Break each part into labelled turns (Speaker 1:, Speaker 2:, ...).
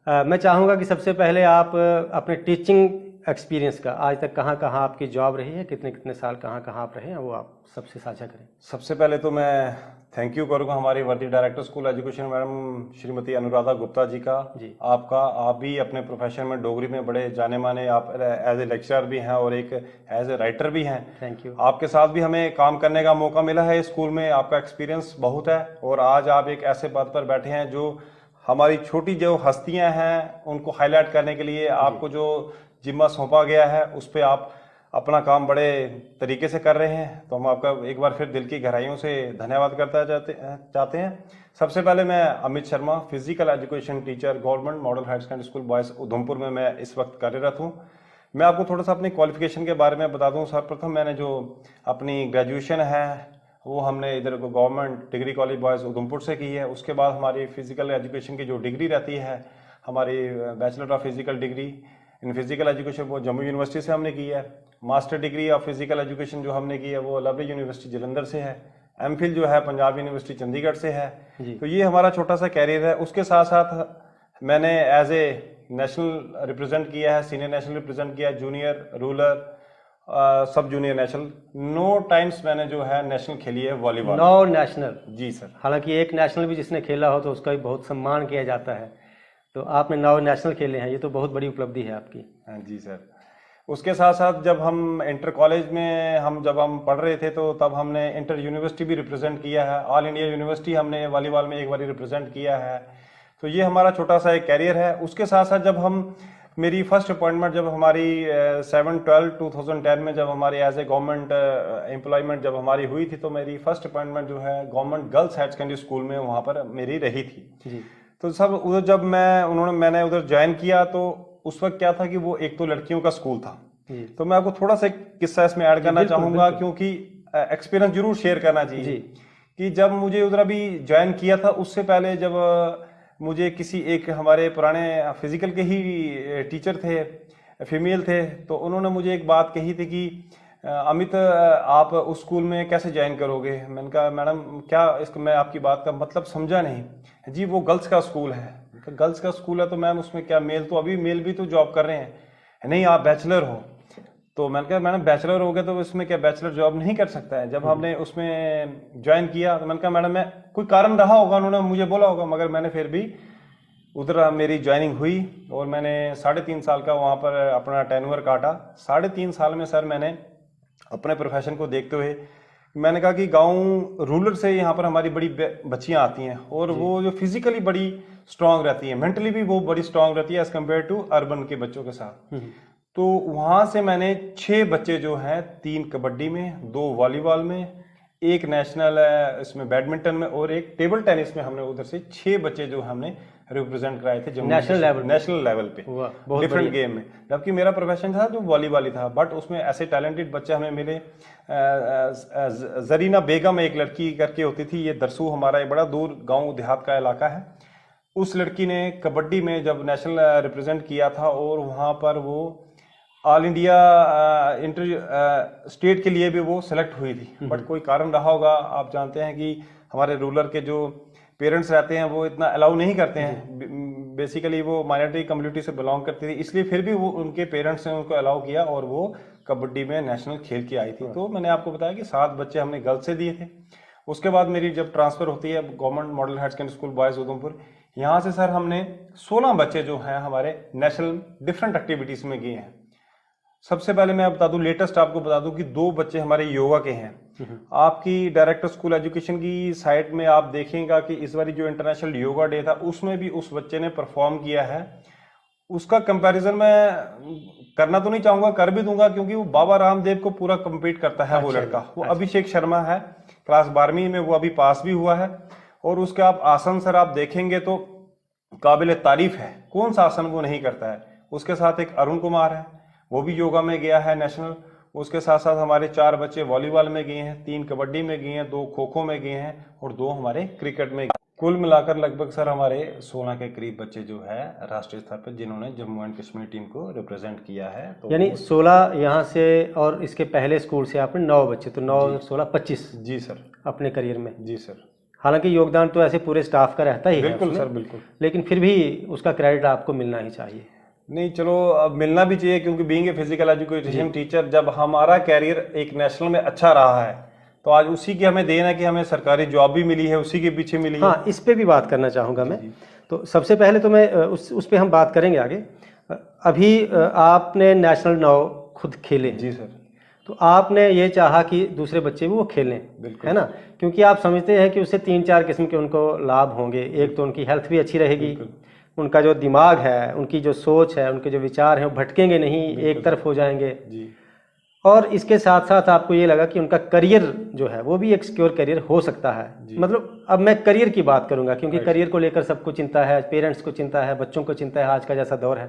Speaker 1: मैं चाहूँगा कि सबसे पहले आप अपने टीचिंग एक्सपीरियंस का आज तक कहाँ कहाँ आपकी जॉब रही है, कितने कितने साल कहाँ कहाँ आप रहे हैं, वो आप सबसे साझा करें।
Speaker 2: सबसे पहले तो मैं थैंक यू करूँगा हमारी वर्दी director school education madam Shrimati Anuradha Gupta ji का।
Speaker 1: जी।
Speaker 2: आप भी अपने प्रोफेशन में डोगरी में बड़े जाने माने, आप एज ए लेक्चरर भी हैं और एक एज ए राइटर भी हैं।
Speaker 1: Thank you.
Speaker 2: आपके साथ भी हमें काम करने का मौका मिला है स्कूल में, आपका एक्सपीरियंस बहुत है और आज आप एक ऐसे पद पर बैठे हैं जो हमारी छोटी जो हस्तियां हैं उनको हाईलाइट करने के लिए आपको जो जिम्मा सौंपा गया है उस पर आप अपना काम बड़े तरीके से कर रहे हैं। तो हम आपका एक बार फिर दिल की गहराइयों से धन्यवाद करता चाहते हैं। सबसे पहले मैं Amit Sharma, physical education teacher, government model higher secondary school boys Udhampur में मैं इस वक्त कार्यरत हूँ। मैं आपको थोड़ा सा अपनी क्वालिफिकेशन के बारे में बता दूँ। सर्वप्रथम मैंने जो अपनी ग्रेजुएशन है वो हमने इधर government degree college boys Udhampur से की है। उसके बाद हमारी फिजिकल एजुकेशन की जो डिग्री रहती है, हमारी bachelor of physical degree in physical education वो जम्मू यूनिवर्सिटी से हमने की है। Master degree of physical education जो हमने की है वो लवली यूनिवर्सिटी जलंधर से है। एमफिल जो है पंजाब यूनिवर्सिटी चंडीगढ़ से है। तो ये हमारा छोटा सा कैरियर है। उसके साथ साथ मैंने एज ए नेशनल रिप्रेजेंट किया है, सीनियर नेशनल रिप्रेजेंट किया, जूनियर, रूरल, सब जूनियर नेशनल। 9 टाइम्स मैंने जो है नेशनल खेली है वॉलीबॉल।
Speaker 1: 9 नेशनल?
Speaker 2: जी सर।
Speaker 1: हालांकि एक नेशनल भी जिसने खेला हो तो उसका भी बहुत सम्मान किया जाता है, तो आपने 9 नेशनल खेले हैं, ये तो बहुत बड़ी उपलब्धि है आपकी।
Speaker 2: हाँ जी सर। उसके साथ साथ जब हम इंटर कॉलेज में जब हम पढ़ रहे थे तो तब हमने इंटर यूनिवर्सिटी भी रिप्रेजेंट किया है। ऑल इंडिया यूनिवर्सिटी हमने वॉलीबॉल में एक बार रिप्रेजेंट किया है। तो ये हमारा छोटा सा एक कैरियर है। उसके साथ साथ जब मेरी फर्स्ट अपॉइंटमेंट जब हमारी 7/12/2010 में जब हमारी एज ए गवर्नमेंट एम्प्लॉयमेंट जब हमारी हुई थी तो मेरी फर्स्ट अपॉइंटमेंट जो है government girls higher secondary school में वहाँ पर मेरी रही थी
Speaker 1: जी।
Speaker 2: तो सब उधर जब मैंने उधर ज्वाइन किया तो उस वक्त क्या था कि वो एक तो लड़कियों का स्कूल था। तो मैं आपको थोड़ा सा किस्सा इसमें ऐड करना चाहूंगा क्योंकि एक्सपीरियंस जरूर शेयर करना चाहिए कि जब मुझे उधर अभी ज्वाइन किया था उससे पहले जब मुझे किसी एक हमारे पुराने फिजिकल के ही टीचर थे, फीमेल थे, तो उन्होंने मुझे एक बात कही थी कि अमित आप उस स्कूल में कैसे ज्वाइन करोगे। मैंने कहा मैडम क्या इसको, मैं आपकी बात का मतलब समझा नहीं। जी वो गर्ल्स का स्कूल है। गर्ल्स का स्कूल है तो मैम उसमें क्या मेल तो अभी मेल भी तो जॉब कर रहे हैं। नहीं आप बैचलर हो। तो मैंने कहा मैडम बैचलर हो गए तो इसमें क्या बैचलर जॉब नहीं कर सकता है। जब हमने उसमें ज्वाइन किया तो मैंने कहा मैडम मैं कोई कारण रहा होगा, उन्होंने मुझे बोला होगा, मगर मैंने फिर भी उधर मेरी ज्वाइनिंग हुई और मैंने 3.5 साल का वहाँ पर अपना टेन्योर काटा। 3.5 साल में सर मैंने अपने प्रोफेशन को देखते हुए मैंने कहा कि गांव रूरल से यहाँ पर हमारी बड़ी बच्चियाँ आती हैं और वो जो फिजिकली बड़ी स्ट्रांग रहती हैं, मेंटली भी वो बड़ी स्ट्रांग रहती है एज कम्पेयर टू अर्बन के बच्चों के साथ। तो वहाँ से मैंने 6 बच्चे जो हैं, 3 कबड्डी में, 2 वॉलीबॉल में, 1 नेशनल इसमें बैडमिंटन में और 1 टेबल टेनिस में, हमने उधर से 6 बच्चे जो हमने रिप्रेजेंट कराए थे नेशनल लेवल पे डिफरेंट गेम में। जबकि मेरा प्रोफेशन था जो वॉलीबॉल ही था, बट उसमें ऐसे टैलेंटेड बच्चे हमें मिले। जरीना बेगम एक लड़की करके होती थी, ये दरसू हमारा बड़ा दूर गांव देहात का इलाका है। उस लड़की ने कबड्डी में जब नेशनल रिप्रेजेंट किया था और वहाँ पर वो ऑल इंडिया इंटर स्टेट के लिए भी वो सेलेक्ट हुई थी। बट कोई कारण रहा होगा, आप जानते हैं कि हमारे रूरल के जो पेरेंट्स रहते हैं वो इतना अलाउ नहीं करते हैं। बेसिकली वो माइनॉरिटी कम्युनिटी से बिलोंग करती थी, इसलिए फिर भी वो उनके पेरेंट्स ने उनको अलाउ किया और वो कबड्डी में नेशनल खेल के आई थी। तो मैंने आपको बताया कि 7 बच्चे हमने गर्ल्स से दिए थे। उसके बाद मेरी जब ट्रांसफर होती है government model higher secondary school boys Udhampur, यहाँ से सर हमने 16 बच्चे जो हैं हमारे नेशनल डिफरेंट एक्टिविटीज में गए हैं। सबसे पहले मैं बता दूं, लेटेस्ट आपको बता दूं कि 2 बच्चे हमारे योगा के हैं। आपकी डायरेक्टर स्कूल एजुकेशन की साइट में आप देखेंगे कि इस बार जो इंटरनेशनल योगा डे था उसमें भी उस बच्चे ने परफॉर्म किया है। उसका कंपैरिजन मैं करना तो नहीं चाहूंगा, कर भी दूंगा, क्योंकि वो बाबा रामदेव को पूरा कंपीट करता है। वो लड़का वो अभिषेक शर्मा है, क्लास 12वीं में वो अभी पास भी हुआ है। और उसके आप आसन सर आप देखेंगे तो काबिल तारीफ है, कौन सा आसन वो नहीं करता है। उसके साथ एक अरुण कुमार है, वो भी योगा में गया है नेशनल। उसके साथ साथ हमारे 4 बच्चे वॉलीबॉल में गए हैं, 3 कबड्डी में गए हैं, 2 खो खो में गए हैं और 2 हमारे क्रिकेट में। कुल मिलाकर लगभग सर हमारे 16 के करीब बच्चे जो है राष्ट्रीय स्तर पर जिन्होंने जम्मू एंड कश्मीर टीम को रिप्रेजेंट किया है। तो
Speaker 1: यानी 16 यहाँ से और इसके पहले स्कूल से आपने 9 बच्चे, तो 9 16 25।
Speaker 2: जी सर।
Speaker 1: अपने करियर में।
Speaker 2: जी सर।
Speaker 1: हालांकि योगदान तो ऐसे पूरे स्टाफ का रहता ही है
Speaker 2: बिल्कुल
Speaker 1: उसमें,
Speaker 2: सर, बिल्कुल।
Speaker 1: लेकिन फिर भी उसका क्रेडिट आपको मिलना ही चाहिए।
Speaker 2: नहीं, चलो अब मिलना भी चाहिए, क्योंकि being a physical education teacher, जब हमारा कैरियर एक नेशनल में अच्छा रहा है तो आज उसी की हमें देन है कि हमें सरकारी जॉब भी मिली है, उसी के पीछे मिली है।
Speaker 1: हाँ, इस पे भी बात करना चाहूँगा मैं। तो सबसे पहले तो मैं उस पे हम बात करेंगे आगे। अभी आपने नेशनल 9 खुद खेले हैं।
Speaker 2: जी सर।
Speaker 1: तो आपने ये चाहा कि दूसरे बच्चे भी वो खेलें, है ना, क्योंकि आप समझते हैं कि उससे 3-4 किस्म के उनको लाभ होंगे। एक तो उनकी हेल्थ भी अच्छी रहेगी, उनका जो दिमाग है, उनकी जो सोच है, उनके जो विचार हैं वो भटकेंगे नहीं, एक तरफ हो जाएंगे
Speaker 2: जी।
Speaker 1: और इसके साथ साथ आपको ये लगा कि उनका करियर जो है वो भी एक सिक्योर करियर हो सकता है। मतलब अब मैं करियर की बात करूंगा, क्योंकि करियर को लेकर सबको चिंता है, पेरेंट्स को चिंता है, बच्चों को चिंता है, आज का जैसा दौर है।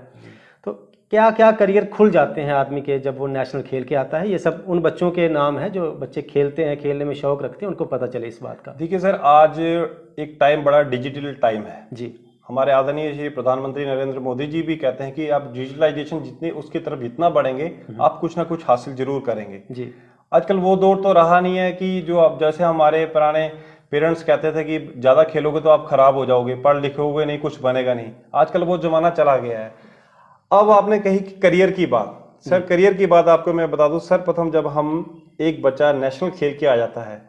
Speaker 1: तो क्या क्या करियर खुल जाते हैं आदमी के जब वो नेशनल खेल के आता है? ये सब उन बच्चों के नाम है जो बच्चे खेलते हैं, खेलने में शौक रखते हैं, उनको पता चले इस बात का।
Speaker 2: देखिए सर, आज एक टाइम बड़ा डिजिटल टाइम है
Speaker 1: जी।
Speaker 2: हमारे आदरणीय श्री प्रधानमंत्री नरेंद्र मोदी जी भी कहते हैं कि आप डिजिटलाइजेशन जितनी उसकी तरफ जितना बढ़ेंगे, आप कुछ ना कुछ हासिल जरूर करेंगे।
Speaker 1: जी।
Speaker 2: आजकल वो दौर तो रहा नहीं है कि जो अब जैसे हमारे पुराने पेरेंट्स कहते थे कि ज्यादा खेलोगे तो आप खराब हो जाओगे, पढ़ लिखोगे नहीं, कुछ बनेगा नहीं। आजकल वो जमाना चला गया है। अब आपने कही कि करियर की बात, सर करियर की बात आपको मैं बता दूं, सर्वप्रथम जब हम एक बच्चा नेशनल खेल के आ जाता है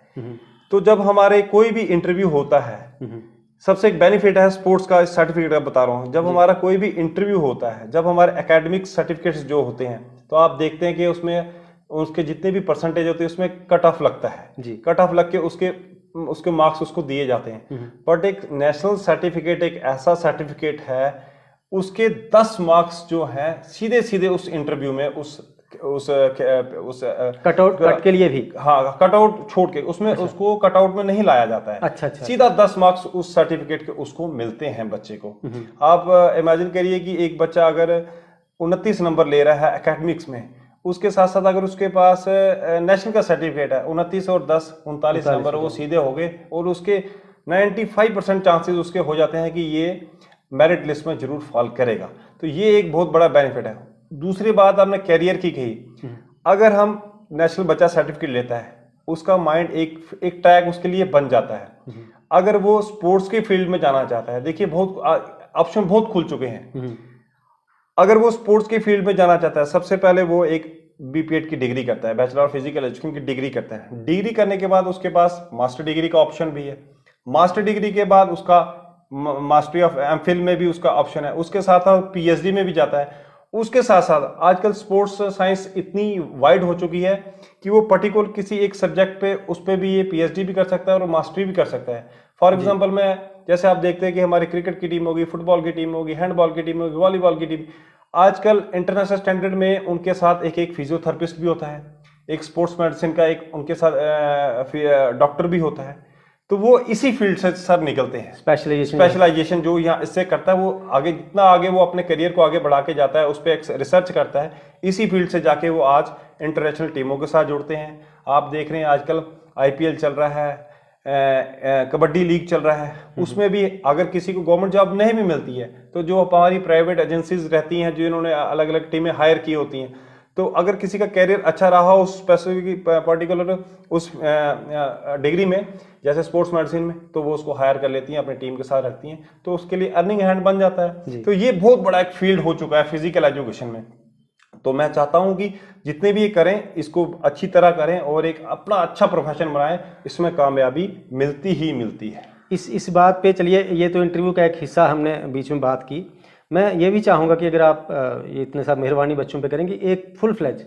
Speaker 2: तो जब हमारे कोई भी इंटरव्यू होता है, सबसे एक बेनिफिट है स्पोर्ट्स का, सर्टिफिकेट का बता रहा हूँ। जब हमारा कोई भी इंटरव्यू होता है, जब हमारे एकेडमिक सर्टिफिकेट्स जो होते हैं, तो आप देखते हैं कि उसमें उसके जितने भी परसेंटेज होते हैं उसमें कट ऑफ लगता है। कट ऑफ लग के उसके मार्क्स उसको दिए जाते हैं। बट एक नेशनल सर्टिफिकेट एक ऐसा सर्टिफिकेट है, उसके 10 मार्क्स जो है सीधे सीधे उस इंटरव्यू में उस
Speaker 1: कट के लिए भी,
Speaker 2: हाँ, कटआउट छोड़ के उसमें उसको कटआउट में नहीं लाया जाता है। अच्छा। सीधा 10 मार्क्स उस सर्टिफिकेट के उसको मिलते हैं बच्चे को। आप इमेजिन करिए कि एक बच्चा अगर 29 नंबर ले रहा है एकेडमिक्स में, उसके साथ साथ अगर उसके पास नेशनल का सर्टिफिकेट है, 29 और 10 39 नंबर वो सीधे हो गए और उसके 95% चांसेस उसके हो जाते हैं कि ये मेरिट लिस्ट में जरूर फॉल करेगा। तो ये एक बहुत बड़ा बेनिफिट है। दूसरी बात आपने कैरियर की कही, अगर हम नेशनल बच्चा सर्टिफिकेट लेता है, उसका माइंड एक ट्रैक उसके लिए बन जाता है। अगर वो स्पोर्ट्स की फील्ड में जाना चाहता है, देखिए बहुत ऑप्शन बहुत खुल चुके हैं। अगर वो स्पोर्ट्स की फील्ड में जाना चाहता है, सबसे पहले वो एक बीपीएड की डिग्री करता है, बैचलर ऑफ फिजिकल एजुकेशन की डिग्री करता है। डिग्री करने के बाद उसके पास मास्टर डिग्री का ऑप्शन भी है। मास्टर डिग्री के बाद उसका मास्टरी ऑफ एमफिल में भी उसका ऑप्शन है। उसके साथ साथ पीएचडी में भी जाता है। उसके साथ साथ आजकल स्पोर्ट्स साइंस इतनी वाइड हो चुकी है कि वो पर्टिकुलर किसी एक सब्जेक्ट पे उस पे भी ये पीएचडी भी कर सकता है और मास्टरी भी कर सकता है। फॉर एग्जांपल मैं जैसे आप देखते हैं कि हमारी क्रिकेट की टीम होगी, फुटबॉल की टीम होगी, हैंडबॉल की टीम होगी, वॉलीबॉल की टीम, आजकल इंटरनेशनल स्टैंडर्ड में उनके साथ एक फिजियोथेरेपिस्ट भी होता है, एक स्पोर्ट्स मेडिसिन का एक उनके साथ डॉक्टर भी होता है। तो वो इसी फील्ड से सर निकलते हैं। स्पेशलाइजेशन जो यहाँ इससे करता है, वो आगे जितना आगे वो अपने करियर को आगे बढ़ा के जाता है, उस पर एक रिसर्च करता है, इसी फील्ड से जाके वो आज इंटरनेशनल टीमों के साथ जुड़ते हैं। आप देख रहे हैं आजकल आईपीएल चल रहा है, कबड्डी लीग चल रहा है, उसमें भी अगर किसी को गवर्नमेंट जॉब नहीं भी मिलती है तो जो हमारी प्राइवेट एजेंसीज रहती हैं जो इन्होंने अलग अलग टीमें हायर की होती हैं, तो अगर किसी का कैरियर अच्छा रहा उस स्पेसिफिक पर्टिकुलर उस डिग्री में, जैसे स्पोर्ट्स मेडिसिन में, तो वो उसको हायर कर लेती हैं, अपनी टीम के साथ रखती हैं, तो उसके लिए अर्निंग हैंड बन जाता है। तो ये बहुत बड़ा एक फील्ड हो चुका है फिजिकल एजुकेशन में। तो मैं चाहता हूं कि जितने भी ये करें इसको अच्छी तरह करें और एक अपना अच्छा प्रोफेशन बनाएं, इसमें कामयाबी मिलती ही मिलती है।
Speaker 1: इस बात पे चलिए, ये तो इंटरव्यू का एक हिस्सा हमने बीच में बात की। मैं ये भी चाहूँगा कि अगर आप ये इतने सारे मेहरबानी बच्चों पे करेंगे, एक फुल फ्लेज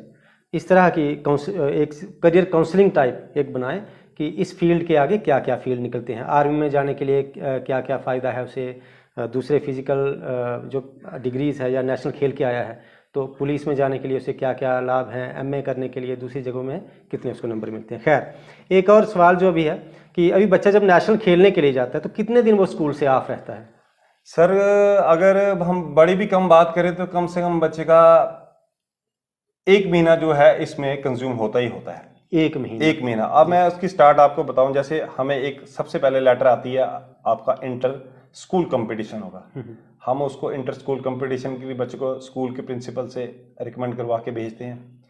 Speaker 1: इस तरह की एक करियर काउंसलिंग टाइप एक बनाएं कि इस फील्ड के आगे क्या क्या फील्ड निकलते हैं। आर्मी में जाने के लिए क्या क्या फ़ायदा है उसे, दूसरे फिजिकल जो डिग्रीज़ है या नेशनल खेल के आया है तो पुलिस में जाने के लिए उसे क्या क्या लाभ हैं, एमए करने के लिए दूसरी जगहों में कितने उसको नंबर मिलते हैं। खैर, एक और सवाल जो भी है कि अभी बच्चा जब नेशनल खेलने के लिए जाता है तो कितने दिन वो स्कूल से ऑफ रहता है?
Speaker 2: सर अगर हम बड़ी भी कम बात करें तो कम से कम बच्चे का 1 महीना जो है इसमें कंज्यूम होता ही होता है।
Speaker 1: 1 महीना।
Speaker 2: अब मैं उसकी स्टार्ट आपको बताऊं, जैसे हमें एक सबसे पहले लेटर आती है, आपका इंटर स्कूल कंपटीशन होगा, हम उसको इंटर स्कूल कंपटीशन के लिए बच्चे को स्कूल के प्रिंसिपल से रिकमेंड करवा के भेजते हैं।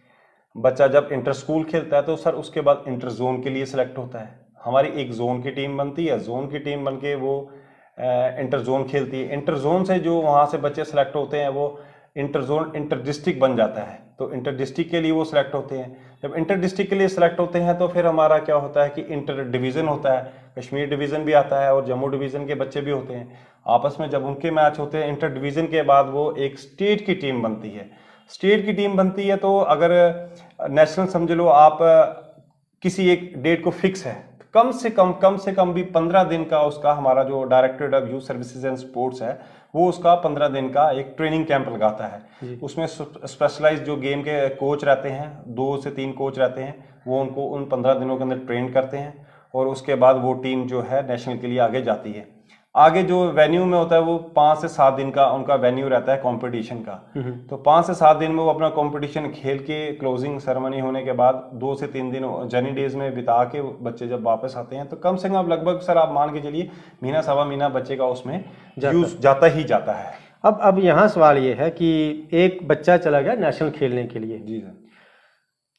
Speaker 2: बच्चा जब इंटर स्कूल खेलता है तो सर उसके बाद इंटर जोन के लिए सिलेक्ट होता है। हमारी एक जोन की टीम बनती है, जोन की टीम बन के वो इंटर जोन खेलती है, इंटर जोन से जो वहाँ से बच्चे सेलेक्ट होते हैं वो इंटर जोन इंटर डिस्ट्रिक्ट बन जाता है, तो इंटर डिस्ट्रिक्ट के लिए वो सिलेक्ट होते हैं। जब इंटर डिस्ट्रिक्ट के लिए सिलेक्ट होते हैं तो फिर हमारा क्या होता है कि इंटर डिवीज़न होता है, कश्मीर डिवीज़न भी आता है और जम्मू डिवीज़न के बच्चे भी होते हैं। आपस में जब उनके मैच होते हैं इंटर डिवीज़न के बाद वो एक स्टेट की टीम बनती है। स्टेट की टीम बनती है तो अगर नेशनल समझ लो आप किसी एक डेट को फिक्स है, कम से कम भी 15 दिन का उसका हमारा जो directorate of youth services and sports है वो उसका 15 दिन का एक ट्रेनिंग कैंप लगाता है। उसमें स्पेशलाइज्ड जो गेम के कोच रहते हैं, 2 से 3 कोच रहते हैं, वो उनको उन 15 दिनों के अंदर ट्रेन करते हैं और उसके बाद वो टीम जो है नेशनल के लिए आगे जाती है। आगे जो वेन्यू में होता है वो 5 से 7 दिन का उनका वेन्यू रहता है कंपटीशन का। तो 5 से 7 दिन में वो अपना कंपटीशन खेल के क्लोजिंग सेरेमनी होने के बाद 2 से 3 दिन जर्नी डेज में बिता के बच्चे जब वापस आते हैं तो कम से कम लगभग सर आप मान के चलिए महीना सवा महीना बच्चे का उसमें यूज जाता ही जाता है।
Speaker 1: अब यहाँ सवाल ये है कि एक बच्चा चला गया नेशनल खेलने के लिए,
Speaker 2: जी सर,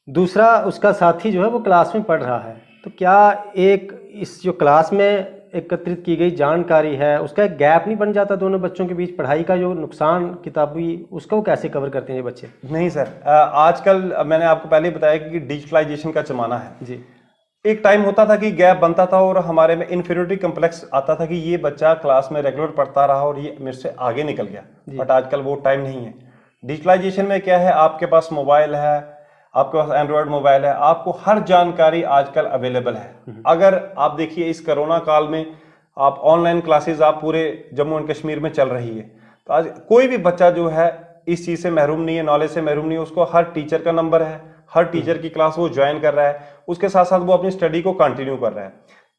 Speaker 1: दूसरा उसका साथी जो है वो क्लास में पढ़ रहा है, तो क्या एक इस जो क्लास में एकत्रित की गई जानकारी है उसका एक गैप नहीं बन जाता दोनों बच्चों के बीच? पढ़ाई का जो नुकसान किताबी उसका वो कैसे कवर करते हैं ये बच्चे?
Speaker 2: नहीं सर, आजकल मैंने आपको पहले ही बताया कि डिजिटलाइजेशन का जमाना है
Speaker 1: जी।
Speaker 2: एक टाइम होता था कि गैप बनता था और हमारे में इन्फीरियरिटी कम्प्लेक्स आता था कि ये बच्चा क्लास में रेगुलर पढ़ता रहा और ये मेरे से आगे निकल गया, बट आजकल वो टाइम नहीं है। डिजिटलाइजेशन में क्या है, आपके पास मोबाइल है, आपके पास एंड्रॉयड मोबाइल है, आपको हर जानकारी आजकल अवेलेबल है। अगर आप देखिए इस कोरोना काल में आप ऑनलाइन क्लासेस आप पूरे जम्मू एंड कश्मीर में चल रही है, तो आज कोई भी बच्चा जो है इस चीज़ से महरूम नहीं है, नॉलेज से महरूम नहीं है। उसको हर टीचर का नंबर है, हर टीचर की क्लास वो ज्वाइन कर रहा है, उसके साथ साथ वो अपनी स्टडी को कंटिन्यू कर रहा है।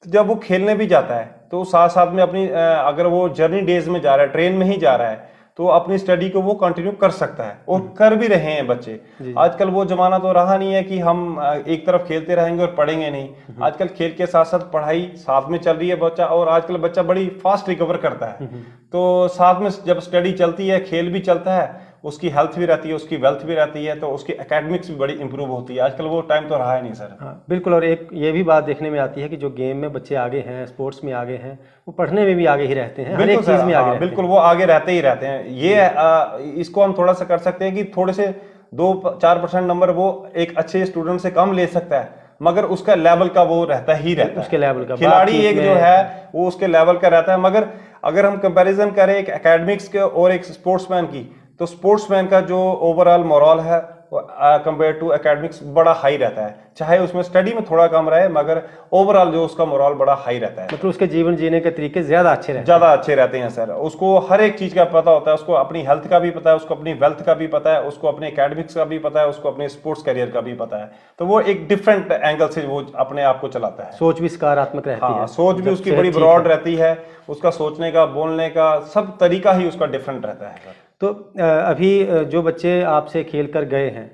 Speaker 2: तो जब वो खेलने भी जाता है तो साथ साथ में अपनी अगर वो जर्नी डेज में जा रहा है, ट्रेन में ही जा रहा है, तो अपनी स्टडी को वो कंटिन्यू कर सकता है और कर भी रहे हैं बच्चे। आजकल वो जमाना तो रहा नहीं है कि हम एक तरफ खेलते रहेंगे और पढ़ेंगे नहीं। आजकल खेल के साथ साथ पढ़ाई साथ में चल रही है बच्चा, और आजकल बच्चा बड़ी फास्ट रिकवर करता है। तो साथ में जब स्टडी चलती है, खेल भी चलता है, उसकी हेल्थ भी रहती है, उसकी वेल्थ भी रहती है, तो उसकी एकेडमिक्स भी बड़ी इंप्रूव होती है। आजकल वो टाइम तो रहा है नहीं सर।
Speaker 1: हाँ बिल्कुल, और एक ये भी बात देखने में आती है कि जो गेम में बच्चे आगे हैं, स्पोर्ट्स में आगे हैं, वो पढ़ने में भी आगे ही रहते हैं, हर एक चीज़ में आगे रहते
Speaker 2: बिल्कुल वो आगे रहते ही रहते हैं। ये इसको हम थोड़ा सा कर सकते हैं कि थोड़े से 2-4% नंबर वो एक अच्छे स्टूडेंट से कम ले सकता है, मगर उसका लेवल का वो रहता ही रहता है।
Speaker 1: उसके लेवल का
Speaker 2: खिलाड़ी एक जो है वो उसके लेवल का रहता है। मगर अगर हम कंपैरिजन करें एक एकेडमिक्स के और एक स्पोर्ट्समैन की, तो स्पोर्ट्समैन का जो ओवरऑल मोरल है कंपेयर टू एकेडमिक्स बड़ा हाई रहता है, चाहे उसमें स्टडी में थोड़ा कम रहे, मगर ओवरऑल जो उसका मोरल बड़ा हाई रहता है।
Speaker 1: मतलब उसके जीवन जीने के तरीके ज्यादा अच्छे रहते हैं
Speaker 2: सर। उसको हर एक चीज का पता होता है, उसको अपनी हेल्थ का भी पता है, उसको अपनी वेल्थ का भी पता है, उसको अपने एकेडमिक्स का भी पता है, उसको अपने स्पोर्ट्स करियर का भी पता है। तो वो एक डिफरेंट एंगल से वो अपने आप को चलाता है।
Speaker 1: सोच भी सकारात्मक रहती है,
Speaker 2: सोच भी उसकी बड़ी ब्रॉड रहती है, उसका सोचने का, बोलने का सब तरीका ही उसका डिफरेंट रहता है।
Speaker 1: तो अभी जो बच्चे आपसे खेल कर गए हैं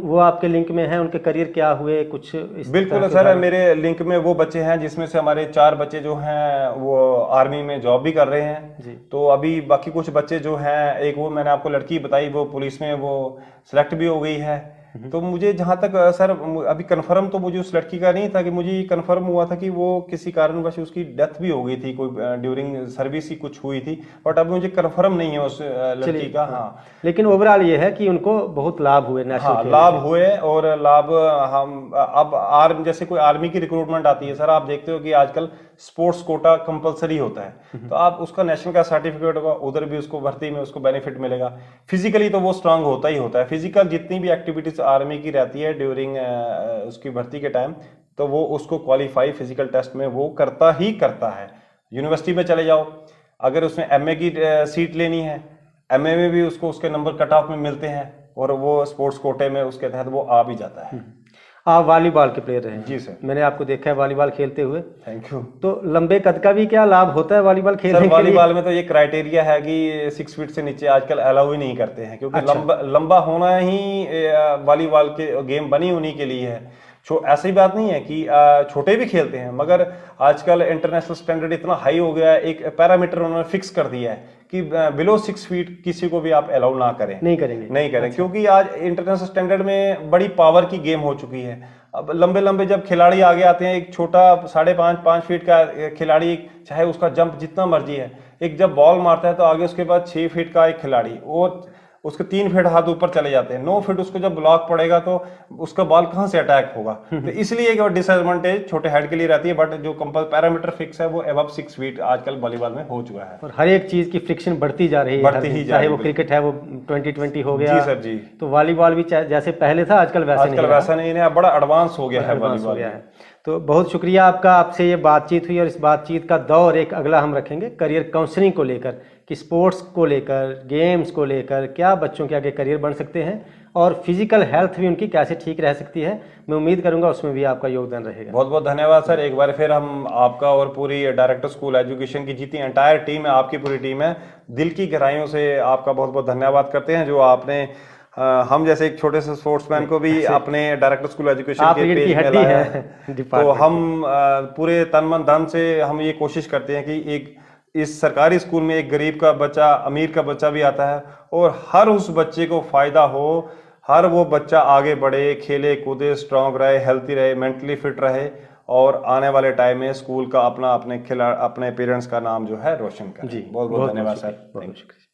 Speaker 1: वो आपके लिंक में हैं, उनके करियर क्या हुए कुछ
Speaker 2: बिल्कुल सर, मेरे लिंक में वो बच्चे हैं जिसमें से हमारे 4 बच्चे जो हैं वो आर्मी में जॉब भी कर रहे हैं। तो अभी बाकी कुछ बच्चे जो हैं, एक वो मैंने आपको लड़की बताई वो पुलिस में वो सिलेक्ट भी हो गई है। तो मुझे जहाँ तक सर अभी कंफर्म तो मुझे उस लड़की का नहीं था, कि मुझे कंफर्म हुआ था कि वो किसी कारणवश उसकी डेथ भी हो गई थी, कोई ड्यूरिंग सर्विस ही कुछ हुई थी, बट अभी मुझे कंफर्म नहीं है उस लड़की का। हाँ,
Speaker 1: लेकिन ओवरऑल ये है कि उनको बहुत लाभ हुए,
Speaker 2: लाभ हुए। और लाभ हम अब जैसे कोई आर्मी की रिक्रूटमेंट आती है सर, आप देखते हो कि आजकल स्पोर्ट्स कोटा कंपलसरी होता है, तो आप उसका नेशनल का सर्टिफिकेट होगा, उधर भी उसको भर्ती में उसको बेनिफिट मिलेगा। फिजिकली तो वो स्ट्रांग होता ही होता है। फिजिकल जितनी भी एक्टिविटीज आर्मी की रहती है ड्यूरिंग उसकी भर्ती के टाइम, तो वो उसको क्वालिफाई फिजिकल टेस्ट में वो करता ही करता है। यूनिवर्सिटी में चले जाओ, अगर उसमें एमए की सीट लेनी है, एमए में भी उसको उसके नंबर कट ऑफ में मिलते हैं और वो स्पोर्ट्स कोटे में उसके तहत वो आ भी जाता है।
Speaker 1: आप वॉलीबॉल के प्लेयर रहे हैं?
Speaker 2: जी सर,
Speaker 1: मैंने आपको देखा है वॉलीबॉल खेलते हुए।
Speaker 2: Thank you.
Speaker 1: तो लंबे कद का भी क्या लाभ होता है वॉलीबॉल खेलने के लिए?
Speaker 2: वॉलीबॉल में तो ये क्राइटेरिया है कि 6 फीट से नीचे आजकल अलाउ ही नहीं करते हैं, क्योंकि लंबा होना ही वॉलीबॉल के गेम बनी उन्हीं के लिए है। ऐसी बात नहीं है कि छोटे भी खेलते हैं, मगर आजकल इंटरनेशनल स्टैंडर्ड इतना हाई हो गया है, एक पैरामीटर उन्होंने फिक्स कर दिया है कि बिलो 6 फीट किसी को भी आप अलाउ ना करें।
Speaker 1: नहीं करें।
Speaker 2: क्योंकि आज इंटरनेशनल स्टैंडर्ड में बड़ी पावर की गेम हो चुकी है। अब लंबे लंबे जब खिलाड़ी आगे आते हैं, एक छोटा 5.5 फीट का खिलाड़ी, चाहे उसका जंप जितना मर्जी है, एक जब बॉल मारता है तो आगे उसके बाद 6 फीट का एक खिलाड़ी, और उसके 3 फीट हाथ ऊपर चले जाते हैं, 9 फीट उसको जब ब्लॉक पड़ेगा तो उसका बॉल कहाँ से अटैक होगा। तो इसलिए एक डिसएडवांटेज छोटे हेड के लिए रहती है, बट जो पैरामीटर फिक्स है वो अबव 6 फीट आजकल वॉलीबॉल में हो चुका है।
Speaker 1: और हर एक चीज की फ्रिक्शन बढ़ती जा रही है,
Speaker 2: बढ़ती ही जा
Speaker 1: चाहे
Speaker 2: रही
Speaker 1: वो
Speaker 2: है।
Speaker 1: क्रिकेट है, वो 2020 हो गया
Speaker 2: जी सर जी।
Speaker 1: तो वॉलीबॉल भी जैसे पहले था आजकल वैसे
Speaker 2: आजकल वैसा नहीं है, बड़ा एडवांस हो गया है
Speaker 1: एडवांस हो
Speaker 2: वॉलीबॉल
Speaker 1: गया
Speaker 2: में।
Speaker 1: है। तो बहुत शुक्रिया आपका, आपसे ये बातचीत हुई, और इस बातचीत का दौर एक अगला हम रखेंगे करियर काउंसलिंग को लेकर, कि स्पोर्ट्स को लेकर, गेम्स को लेकर क्या बच्चों के आगे करियर बन सकते हैं, और फिजिकल हेल्थ भी उनकी कैसे ठीक रह सकती है। मैं उम्मीद करूंगा उसमें भी आपका योगदान रहेगा।
Speaker 2: बहुत बहुत धन्यवाद सर, एक बार फिर हम आपका और पूरी डायरेक्टर स्कूल एजुकेशन की जितनी एंटायर टीम है, आपकी पूरी टीम है, दिल की गहराइयों से आपका बहुत बहुत धन्यवाद करते हैं, जो आपने हम जैसे एक छोटे से स्पोर्ट्समैन को भी अपने डायरेक्टर स्कूल एजुकेशन के पेज में लाया है। तो हम पूरे तन मन धन से हम ये कोशिश करते हैं कि एक इस सरकारी स्कूल में एक गरीब का बच्चा, अमीर का बच्चा भी आता है, और हर उस बच्चे को फायदा हो, हर वो बच्चा आगे बढ़े, खेले कूदे, स्ट्रांग रहे, हेल्थी रहे, मेंटली फिट रहे, और आने वाले टाइम में स्कूल का अपने पेरेंट्स का नाम जो है रोशन करे।
Speaker 1: जी
Speaker 2: बहुत बहुत धन्यवाद सर।
Speaker 1: बहुत शुक्रिया।